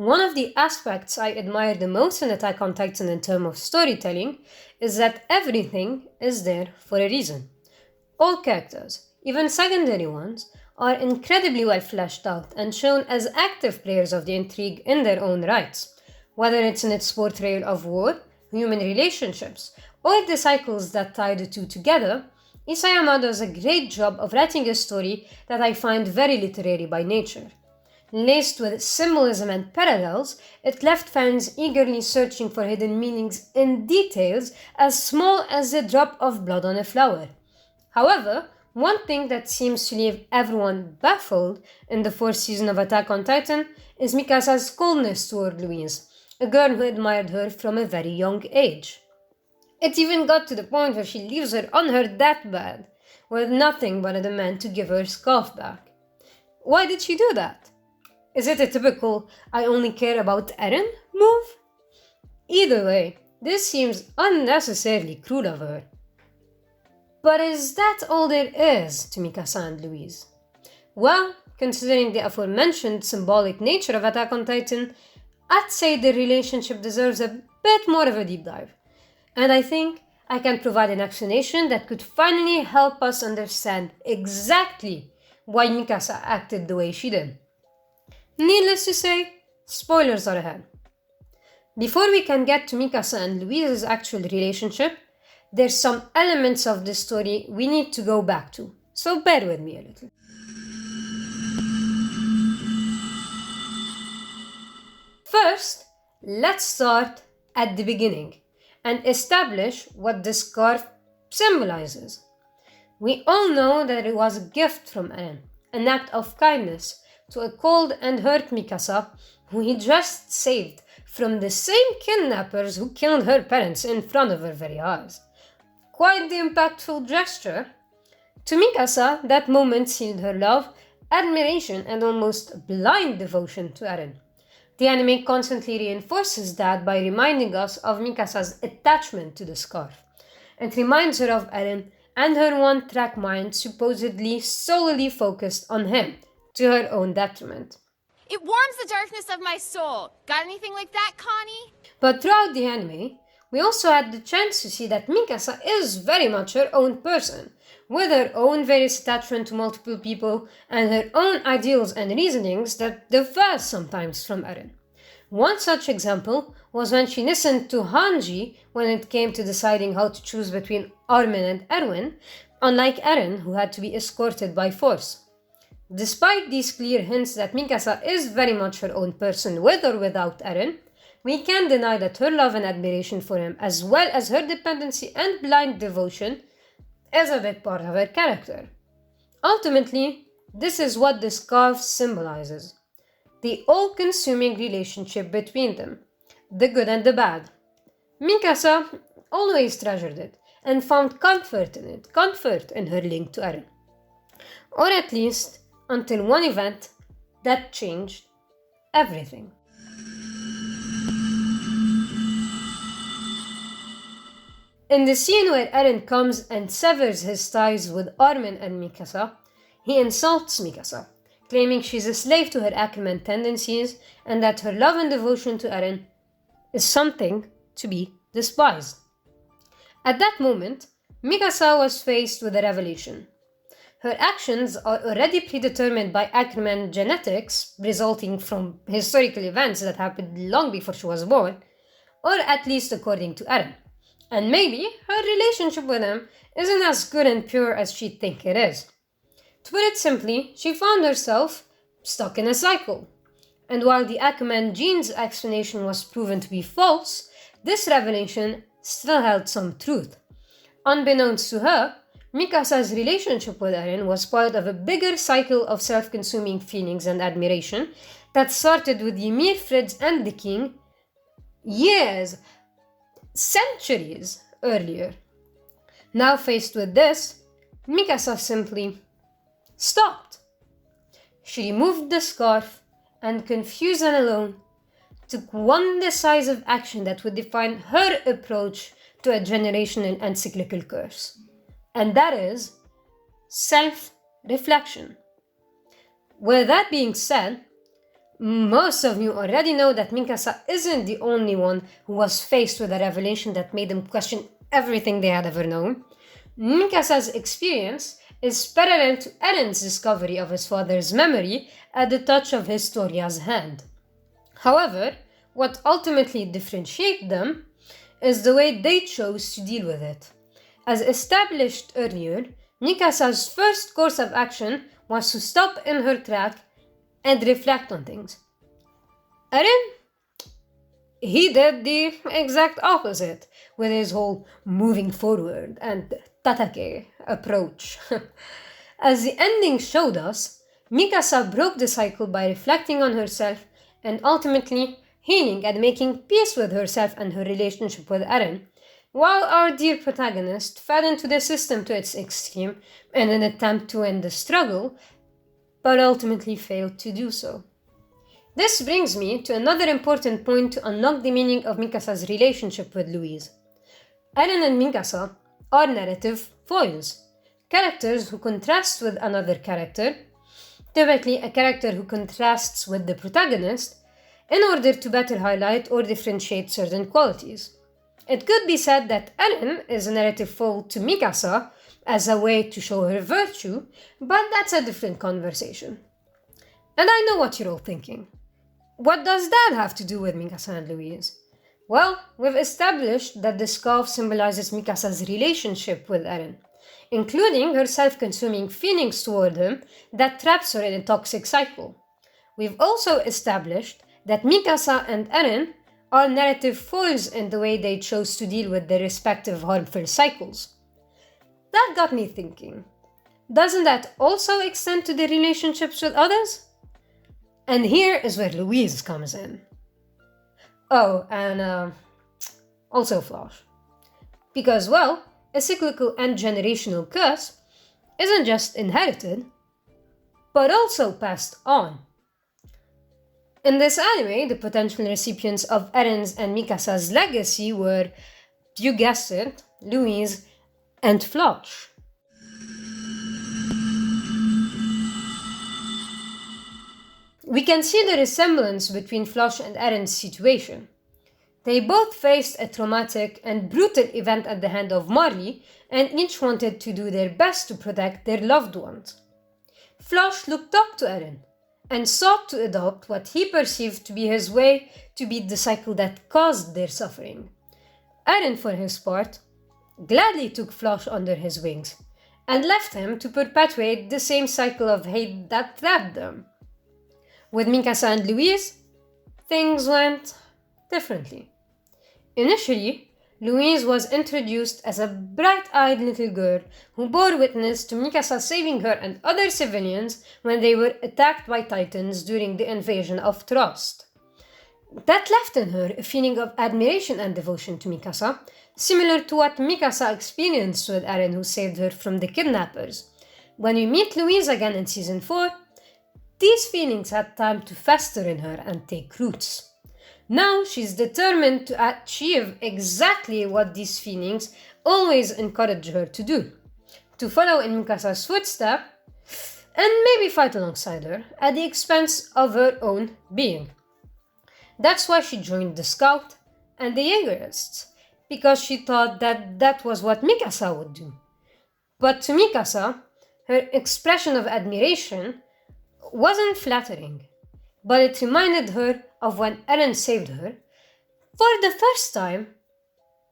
One of the aspects I admire the most in Attack on Titan in terms of storytelling is that everything is there for a reason. All characters, even secondary ones, are incredibly well fleshed out and shown as active players of the intrigue in their own rights, whether it's in its portrayal of war, human relationships, or the cycles that tie the two together. Isayama does a great job of writing a story that I find very literary by nature. Laced with symbolism and parallels, it left fans eagerly searching for hidden meanings in details as small as the drop of blood on a flower. However, one thing that seems to leave everyone baffled in the fourth season of Attack on Titan is Mikasa's coldness toward Louise, a girl who admired her from a very young age. It even got to the point where she leaves her on her deathbed, with nothing but a demand to give her scarf back. Why did she do that? Is it a typical I only care about Eren move? Either way, this seems unnecessarily cruel of her. But is that all there is to Mikasa and Louise? Well, considering the aforementioned symbolic nature of Attack on Titan, I'd say the relationship deserves a bit more of a deep dive. And I think I can provide an explanation that could finally help us understand exactly why Mikasa acted the way she did. Needless to say, spoilers are ahead. Before we can get to Mikasa and Louise's actual relationship, there's some elements of the story we need to go back to, so bear with me a little. First, let's start at the beginning and establish what the scarf symbolizes. We all know that it was a gift from Eren, an act of kindness to a cold and hurt Mikasa, who he just saved from the same kidnappers who killed her parents in front of her very eyes. Quite the impactful gesture. To Mikasa, that moment sealed her love, admiration, and almost blind devotion to Eren. The anime constantly reinforces that by reminding us of Mikasa's attachment to the scarf. It reminds her of Eren and her one-track mind supposedly solely focused on him, to her own detriment. It warms the darkness of my soul. Got anything like that, Connie? But throughout the anime, we also had the chance to see that Mikasa is very much her own person, with her own various attachment to multiple people and her own ideals and reasonings that differ sometimes from Eren. One such example was when she listened to Hanji when it came to deciding how to choose between Armin and Erwin, unlike Eren, who had to be escorted by force. Despite these clear hints that Mikasa is very much her own person with or without Eren, we can't deny that her love and admiration for him, as well as her dependency and blind devotion, is a big part of her character. Ultimately, this is what the scarf symbolizes: the all-consuming relationship between them, the good and the bad. Mikasa always treasured it and found comfort in her link to Eren. Or at least, until one event that changed everything. In the scene where Eren comes and severs his ties with Armin and Mikasa, he insults Mikasa, claiming she's a slave to her Ackerman tendencies and that her love and devotion to Eren is something to be despised. At that moment, Mikasa was faced with a revelation. Her actions are already predetermined by Ackerman genetics, resulting from historical events that happened long before she was born, or at least according to Eren. And maybe her relationship with him isn't as good and pure as she'd think it is. To put it simply, she found herself stuck in a cycle. And while the Ackerman genes explanation was proven to be false, this revelation still held some truth. Unbeknownst to her, Mikasa's relationship with Eren was part of a bigger cycle of self-consuming feelings and admiration that started with Ymir, Fritz, and the King centuries earlier. Now faced with this, Mikasa simply stopped. She removed the scarf and, confused and alone, took one decisive action that would define her approach to a generational and cyclical curse. And that is self-reflection. With that being said, Most of you already know that Mikasa isn't the only one who was faced with a revelation that made them question everything they had ever known. Mikasa's experience is parallel to Eren's discovery of his father's memory at the touch of Historia's hand. However, what ultimately differentiates them is the way they chose to deal with it. As established earlier, Mikasa's first course of action was to stop in her track and reflect on things. Eren? He did the exact opposite with his whole moving forward and tatake approach. As the ending showed us, Mikasa broke the cycle by reflecting on herself and ultimately healing and making peace with herself and her relationship with Eren, while our dear protagonist fell into the system to its extreme in an attempt to end the struggle, but ultimately failed to do so. This brings me to another important point to unlock the meaning of Mikasa's relationship with Louise. Eren and Mikasa are narrative foils, characters who contrast with another character, typically a character who contrasts with the protagonist, in order to better highlight or differentiate certain qualities. It could be said that Eren is a narrative foil to Mikasa as a way to show her virtue, but that's a different conversation. And I know what you're all thinking. What does that have to do with Mikasa and Louise? Well, we've established that the scarf symbolizes Mikasa's relationship with Eren, including her self-consuming feelings toward him that traps her in a toxic cycle. We've also established that Mikasa and Eren are narrative foils in the way they chose to deal with their respective harmful cycles. That got me thinking, doesn't that also extend to their relationships with others? And here is where Louise comes in. Oh, and also Flash. Because, well, a cyclical and generational curse isn't just inherited, but also passed on. In this anime, the potential recipients of Eren's and Mikasa's legacy were, you guessed it, Louise and Floch. We can see the resemblance between Floch and Eren's situation. They both faced a traumatic and brutal event at the hand of Marley, and each wanted to do their best to protect their loved ones. Floch looked up to Eren and sought to adopt what he perceived to be his way to beat the cycle that caused their suffering. Eren, for his part, gladly took Floch under his wings and left him to perpetuate the same cycle of hate that trapped them. With Mikasa and Louise, things went differently. Initially, Louise was introduced as a bright-eyed little girl who bore witness to Mikasa saving her and other civilians when they were attacked by Titans during the invasion of Trust. That left in her a feeling of admiration and devotion to Mikasa, similar to what Mikasa experienced with Eren, who saved her from the kidnappers. When we meet Louise again in Season 4, these feelings had time to fester in her and take roots. Now she's determined to achieve exactly what these feelings always encourage her to do, to follow in Mikasa's footsteps and maybe fight alongside her at the expense of her own being. That's why she joined the Scout and the Jaegerists, because she thought that that was what Mikasa would do. But to Mikasa, her expression of admiration wasn't flattering, but it reminded her of when Eren saved her, for the first time,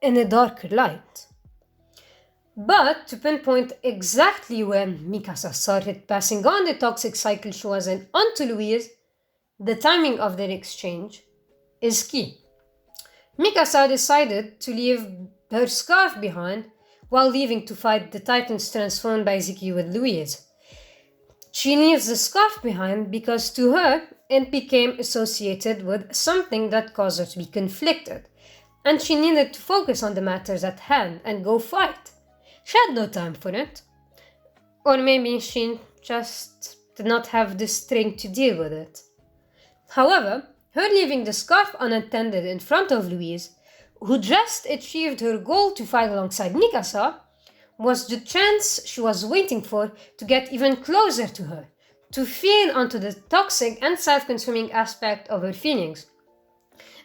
in a darker light. But to pinpoint exactly when Mikasa started passing on the toxic cycle she was in onto Louise, the timing of their exchange is key. Mikasa decided to leave her scarf behind while leaving to fight the Titans transformed by Ziki with Louise. She leaves the scarf behind because to her it became associated with something that caused her to be conflicted, and she needed to focus on the matters at hand and go fight. She had no time for it. Or maybe she just did not have the strength to deal with it. However, her leaving the scarf unattended in front of Louise, who just achieved her goal to fight alongside Mikasa, was the chance she was waiting for to get even closer to her, to feed onto the toxic and self-consuming aspect of her feelings.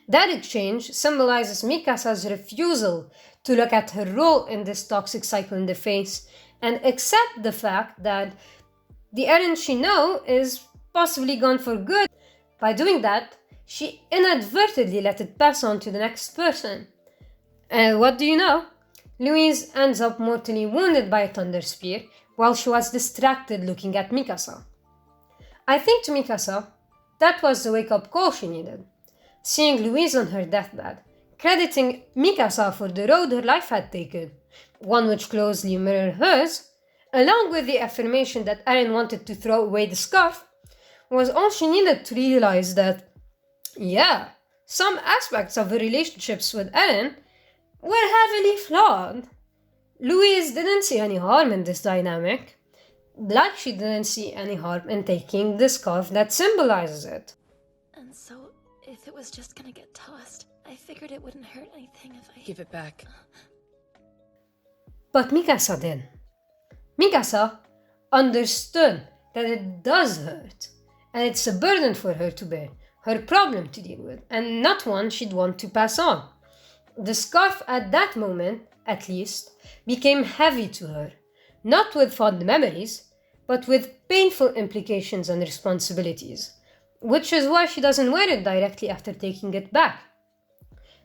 That exchange symbolizes Mikasa's refusal to look at her role in this toxic cycle in the face and accept the fact that the Eren she knows is possibly gone for good. By doing that, she inadvertently let it pass on to the next person. And what do you know? Louise ends up mortally wounded by a thunder spear while she was distracted looking at Mikasa. I think to Mikasa, that was the wake-up call she needed. Seeing Louise on her deathbed, crediting Mikasa for the road her life had taken, one which closely mirrored hers, along with the affirmation that Eren wanted to throw away the scarf, was all she needed to realize that, yeah, some aspects of her relationships with Eren were heavily flawed. Louise didn't see any harm in this dynamic, like she didn't see any harm in taking the scarf that symbolizes it. And so, if it was just gonna get tossed, I figured it wouldn't hurt anything if I... Give it back. But Mikasa did. Mikasa understood that it does hurt, and it's a burden for her to bear, her problem to deal with, and not one she'd want to pass on. The scarf at that moment, at least, became heavy to her, not with fond memories, but with painful implications and responsibilities, which is why she doesn't wear it directly after taking it back.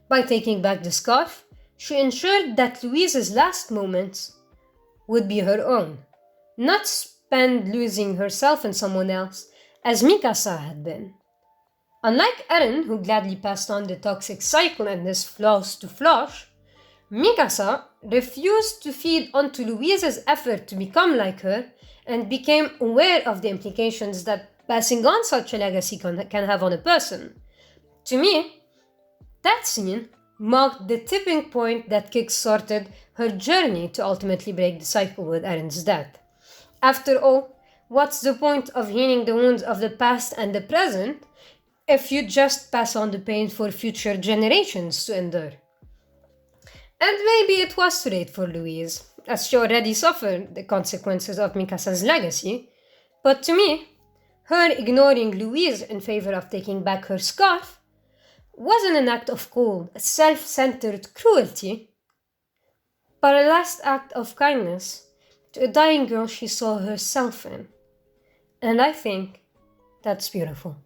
By taking back the scarf, she ensured that Louise's last moments would be her own, not spent losing herself in someone else, as Mikasa had been. Unlike Eren, who gladly passed on the toxic cycle and his flaws to Flash, Mikasa refused to feed onto Louise's effort to become like her and became aware of the implications that passing on such a legacy can have on a person. To me, that scene marked the tipping point that kick-started her journey to ultimately break the cycle with Eren's death. After all, what's the point of healing the wounds of the past and the present if you just pass on the pain for future generations to endure? And maybe it was too late for Louise, as she already suffered the consequences of Mikasa's legacy, but to me, her ignoring Louise in favor of taking back her scarf wasn't an act of cold, self-centered cruelty, but a last act of kindness to a dying girl she saw herself in. And I think that's beautiful.